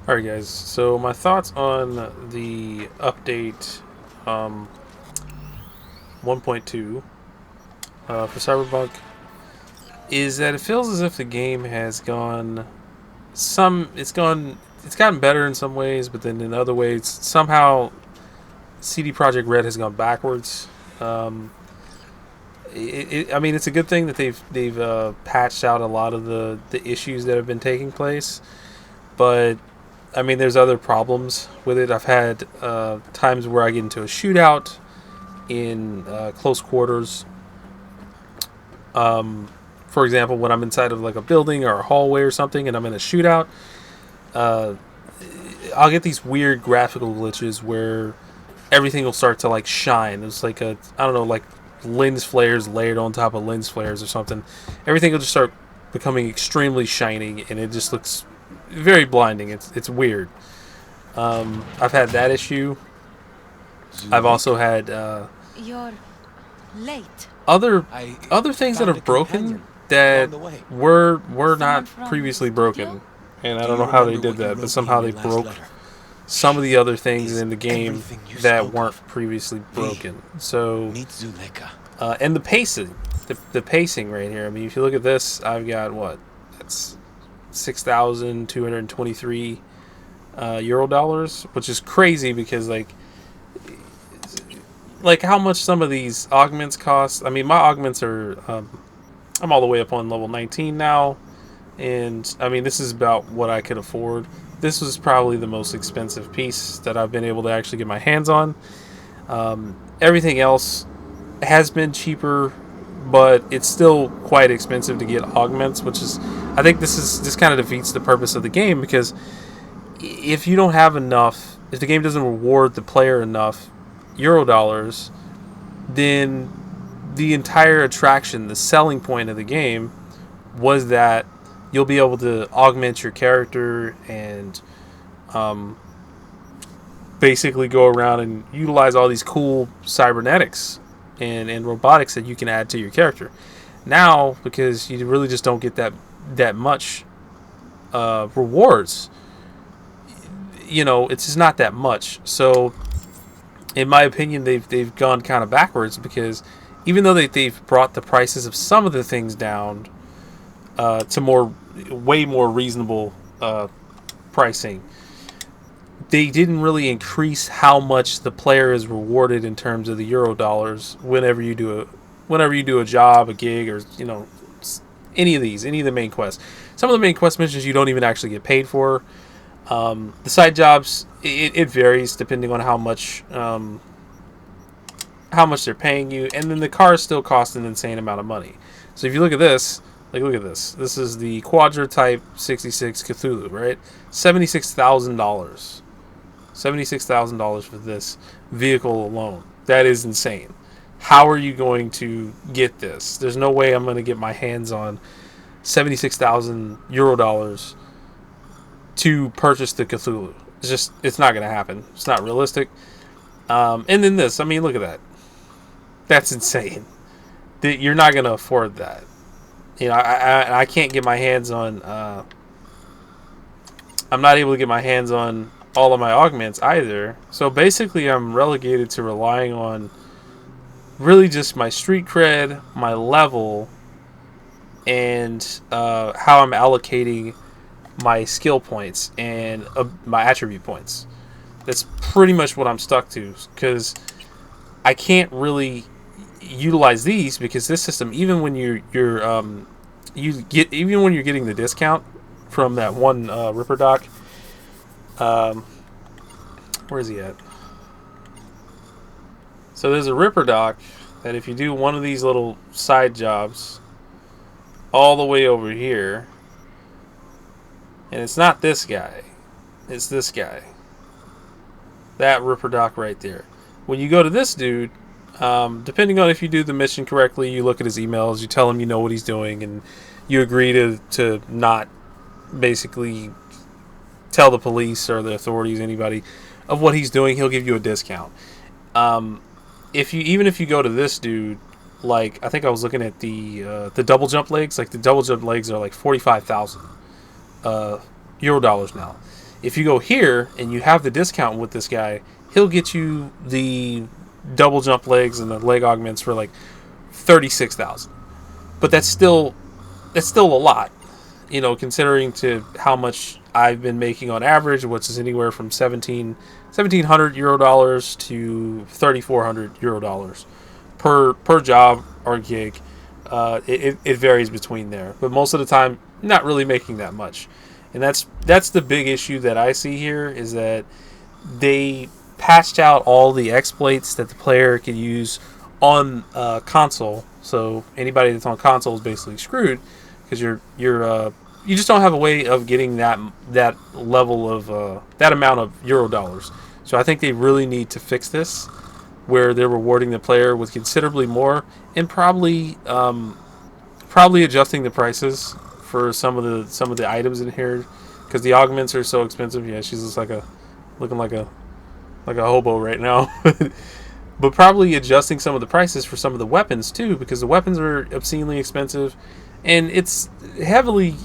Alright guys, so my thoughts on the update 1.2 for Cyberpunk is that it feels as if the game has it's gotten better in some ways, but then in other ways somehow CD Projekt Red has gone backwards. Um, I mean, it's a good thing that they've patched out a lot of the issues that have been taking place, but I mean, there's other problems with it. I've had times where I get into a shootout in close quarters. For example, when I'm inside of like a building or a hallway or something, and I'm in a shootout, uh, I'll get these weird graphical glitches where everything will start to like shine. It's like I don't know, like lens flares layered on top of lens flares or something. Everything will just start becoming extremely shiny, and it just looks very blinding. It's weird. I've had that issue. I've also Zulik, had You're late. other I other things that found a have broken companion that along the way. were Someone not from previously studio? broken, and I Do don't you know how they remember did what you that, but wrote somehow me they in your last broke letter? some of the other things Is in the game everything you that spoke weren't of. previously V, broken. So Meet Zuleka. and the pacing, the pacing right here. I mean, if you look at this, I've got what that's 6,223 euro dollars, which is crazy because like how much some of these augments cost. I mean, my augments are I'm all the way up on level 19 now, and I mean this is about what I could afford. This was probably the most expensive piece that I've been able to actually get my hands on. Everything else has been cheaper, but it's still quite expensive to get augments, which is I think this kind of defeats the purpose of the game because if you don't have enough, if the game doesn't reward the player enough euro dollars, then the entire attraction, the selling point of the game was that you'll be able to augment your character and um, basically go around and utilize all these cool cybernetics and robotics that you can add to your character. Now, because you really just don't get that much rewards, it's just not that much. So, in my opinion, they've gone kind of backwards because even though they've brought the prices of some of the things down to way more reasonable pricing, they didn't really increase how much the player is rewarded in terms of the euro dollars whenever you do a job, a gig, or any of the main quests. Some of the main quest missions you don't even actually get paid for. The side jobs, it varies depending on how much they're paying you, and then the cars still cost an insane amount of money. So if you look at this, look at this. This is the Quadra Type 66 Cthulhu, right? $76,000. $76,000 for this vehicle alone. That is insane. How are you going to get this? There's no way I'm going to get my hands on 76,000 euro dollars to purchase the Cthulhu. It's not going to happen. It's not realistic. And then this, I mean, look at that. That's insane. You're not going to afford that. I can't get my hands on. I'm not able to get my hands on all of my augments either. So basically, I'm relegated to relying on really just my street cred, my level, and how I'm allocating my skill points and my attribute points. That's pretty much what I'm stuck to because I can't really utilize these because this system, even when even when you're getting the discount from that one Ripper Doc, um, where is he at? So there's a Ripper Doc that if you do one of these little side jobs all the way over here, and it's not this guy, it's this guy. That Ripper Doc right there. When you go to this dude, depending on if you do the mission correctly, you look at his emails, you tell him you know what he's doing, and you agree to not basically tell the police or the authorities, anybody, of what he's doing, he'll give you a discount. If you go to this dude, like I think I was looking at the double jump legs, like the double jump legs are like 45,000 euro dollars now. If you go here and you have the discount with this guy, he'll get you the double jump legs and the leg augments for like 36,000. But that's still a lot, considering to how much I've been making on average, which is anywhere from 1,700 euro dollars to 3,400 euro dollars per job or gig. It varies between there, but most of the time, not really making that much. And that's the big issue that I see here, is that they patched out all the exploits that the player could use on console. So anybody that's on console is basically screwed, because you just don't have a way of getting that level of that amount of euro dollars. So I think they really need to fix this, where they're rewarding the player with considerably more, and probably adjusting the prices for some of the items in here, because the augments are so expensive. Yeah, she's just looking like a hobo right now. But probably adjusting some of the prices for some of the weapons too, because the weapons are obscenely expensive, and it's heavily,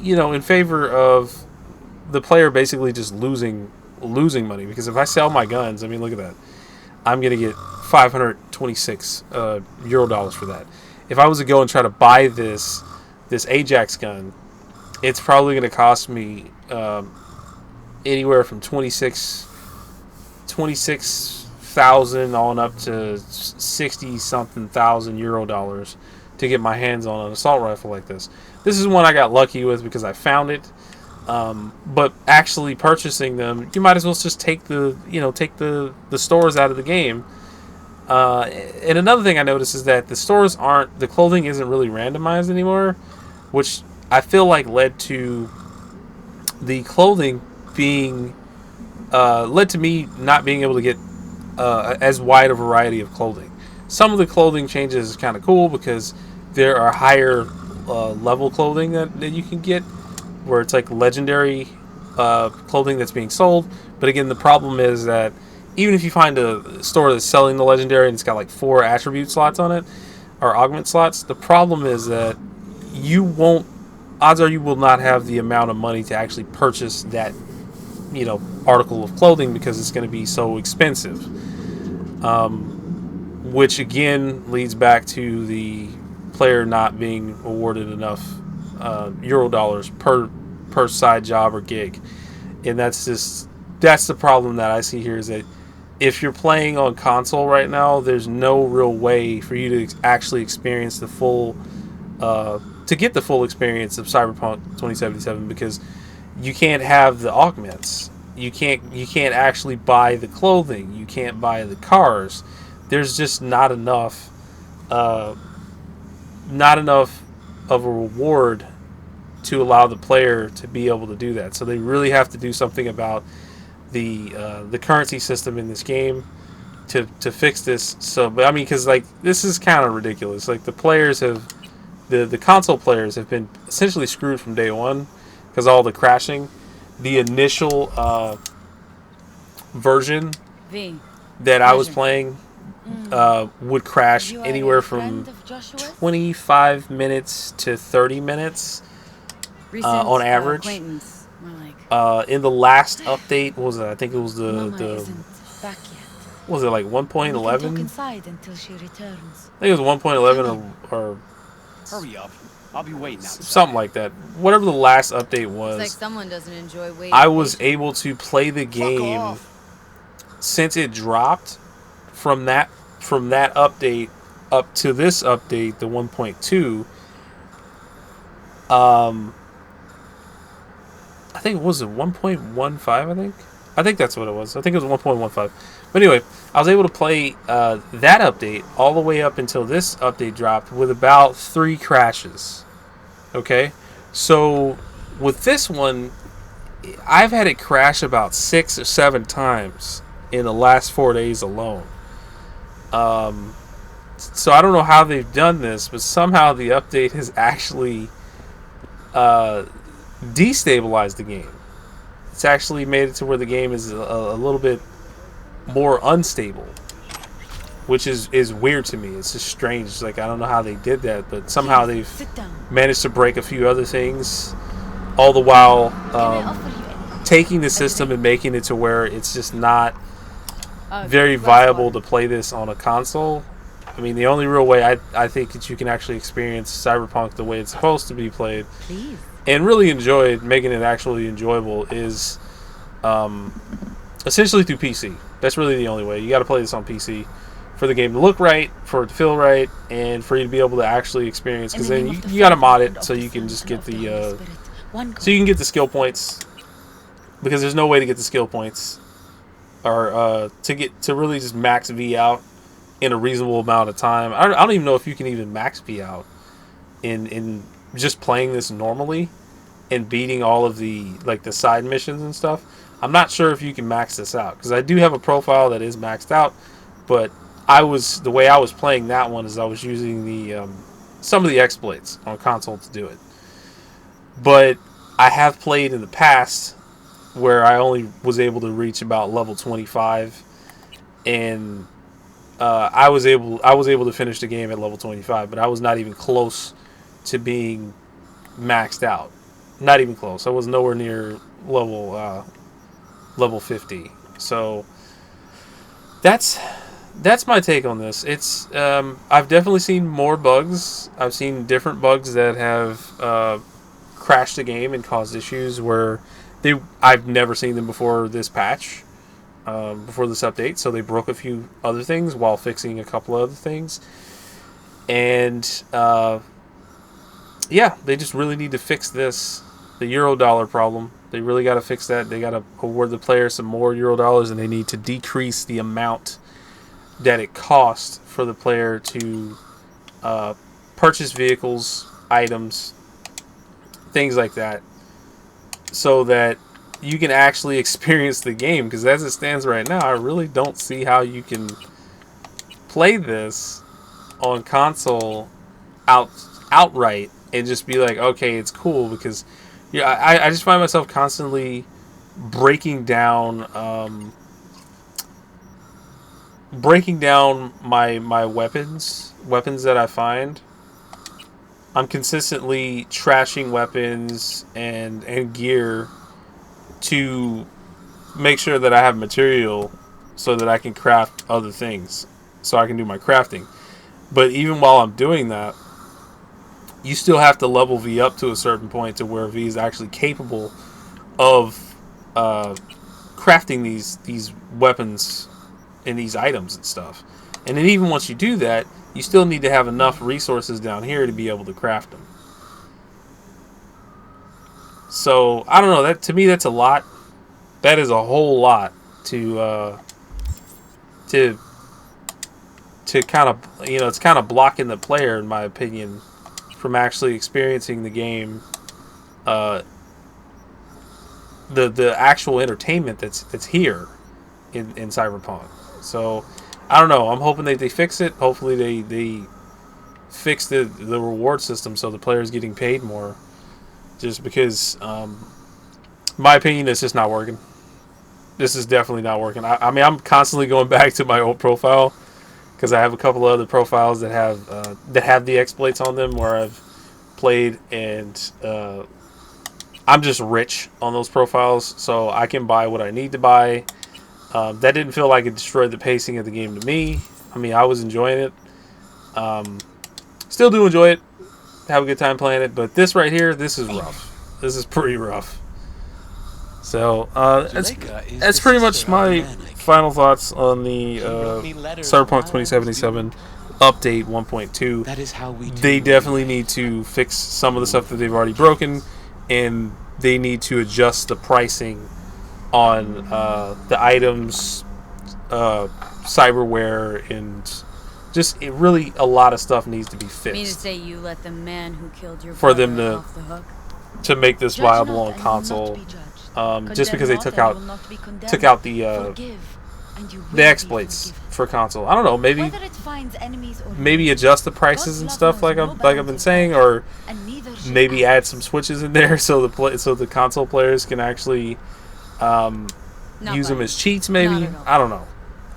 in favor of the player basically just losing money. Because if I sell my guns, I mean, look at that, I'm gonna get 526 euro dollars for that. If I was to go and try to buy this Ajax gun, it's probably gonna cost me anywhere from 26,000 on up to 60 something thousand euro dollars to get my hands on an assault rifle like this. This is one I got lucky with because I found it. But actually purchasing them, you might as well just take the stores out of the game. And another thing I noticed is that the clothing isn't really randomized anymore, which I feel like led to the clothing being led to me not being able to get as wide a variety of clothing. Some of the clothing changes is kind of cool, because there are higher level clothing that you can get, where it's like legendary clothing that's being sold. But again, the problem is that even if you find a store that's selling the legendary and it's got like 4 attribute slots on it, or augment slots, the problem is that odds are you will not have the amount of money to actually purchase that article of clothing, because it's going to be so expensive. Which again leads back to the player not being awarded enough euro dollars per side job or gig. And that's the problem that I see here, is that if you're playing on console right now, there's no real way for you to actually experience the full experience of Cyberpunk 2077, because you can't have the augments. You can't actually buy the clothing. You can't buy the cars. There's just not enough of a reward to allow the player to be able to do that. So they really have to do something about the currency system in this game to fix this. So, but I mean, because like this is kind of ridiculous. Like the console players have been essentially screwed from day one, because all the crashing. The initial version that I was playing would crash anywhere from 25 minutes to 30 minutes on average. In the last update, what was it? I think it was was it like 1.11? I think it was 1.11 or hurry up. I'll be waiting outside. Something like that. Whatever the last update was, It's like someone doesn't enjoy waiting. I was able to play the game since it dropped from that update up to this update, the 1.2. I think it was 1.15. I think that's what it was. I think it was 1.15. But anyway, I was able to play that update all the way up until this update dropped with about 3 crashes. Okay? So, with this one, I've had it crash about 6 or 7 times in the last 4 days alone. So, I don't know how they've done this, but somehow the update has actually destabilized the game. It's actually made it to where the game is a little bit more unstable, which is weird to me. It's just strange. It's like, I don't know how they did that, but somehow they've managed to break a few other things, all the while taking the system and making it to where it's just not very last viable one. to play this on a console. I mean, the only real way I think that you can actually experience Cyberpunk the way it's supposed to be played Please. and really enjoy it, making it actually enjoyable, is essentially through PC. That's really the only way. You got to play this on PC for the game to look right, for it to feel right, and for you to be able to actually experience. Because then you got to mod it so you can just get the skill points. Because there's no way to get the skill points, or to really just max V out in a reasonable amount of time. I don't even know if you can even max V out in just playing this normally and beating all of the side missions and stuff. I'm not sure if you can max this out, because I do have a profile that is maxed out, but the way I was playing that one is I was using the some of the exploits on console to do it. But I have played in the past where I only was able to reach about level 25, and I was able to finish the game at level 25, but I was not even close to being maxed out. Not even close. I was nowhere near level 50. So that's my take on this. It's I've definitely seen more bugs. I've seen different bugs that have crashed the game and caused issues where I've never seen them before this patch, before this update. So they broke a few other things while fixing a couple other things, and yeah, they just really need to fix this, the Eurodollar problem. They really got to fix that. They got to award the player some more Eurodollars, and they need to decrease the amount that it costs for the player to purchase vehicles, items, things like that, so that you can actually experience the game. Because as it stands right now, I really don't see how you can play this on console outright and just be like, okay, it's cool. Because I just find myself constantly breaking down my weapons that I find. I'm consistently trashing weapons and gear to make sure that I have material so that I can craft other things, so I can do my crafting. But even while I'm doing that, you still have to level V up to a certain point to where V is actually capable of crafting these weapons and these items and stuff. And then even once you do that, you still need to have enough resources down here to be able to craft them. So I don't know. That to me, that's a lot. That is a whole lot to kind of, it's kind of blocking the player, in my opinion, from actually experiencing the game, the actual entertainment that's here in Cyberpunk. So I don't know. I'm hoping they fix it. Hopefully they fix the reward system so the player's getting paid more. Just because, my opinion, it's just not working. This is definitely not working. I mean, I'm constantly going back to my old profile because I have a couple of other profiles that have the exploits on them where I've played, and I'm just rich on those profiles, so I can buy what I need to buy. That didn't feel like it destroyed the pacing of the game to me. I mean, I was enjoying it. Still do enjoy it. Have a good time playing it. But this right here, this is rough. This is pretty rough. So, that's pretty much my final thoughts on the Cyberpunk 2077 Update 1.2. That is how we do They definitely need to fix some of the stuff that they've already broken, and they need to adjust the pricing on the items, cyberware, and just really a lot of stuff needs to be fixed. Mean to say you let the man who killed your for them brother to off the hook? to make this Judge viable not, on and you will not console. be judged. Just because they Condemn took not, out and will not be condemned. the Forgive, and you will the be exploits forgiven. for console. I don't know. Maybe Whether it finds enemies or maybe adjust the prices and stuff like I've been saying, or maybe add some switches in there so the console players can actually use them as cheats. Maybe, I don't know.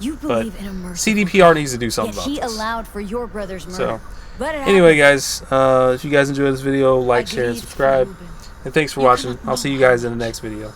You But believe in a merciful CDPR needs to do God, something yet about he this. allowed for your brother's murder. So Let it anyway, happen. guys, if you guys enjoyed this video, like, I share, and grieve for subscribe. Ruben. And thanks for You watching. cannot I'll see you know how guys in the much. next video.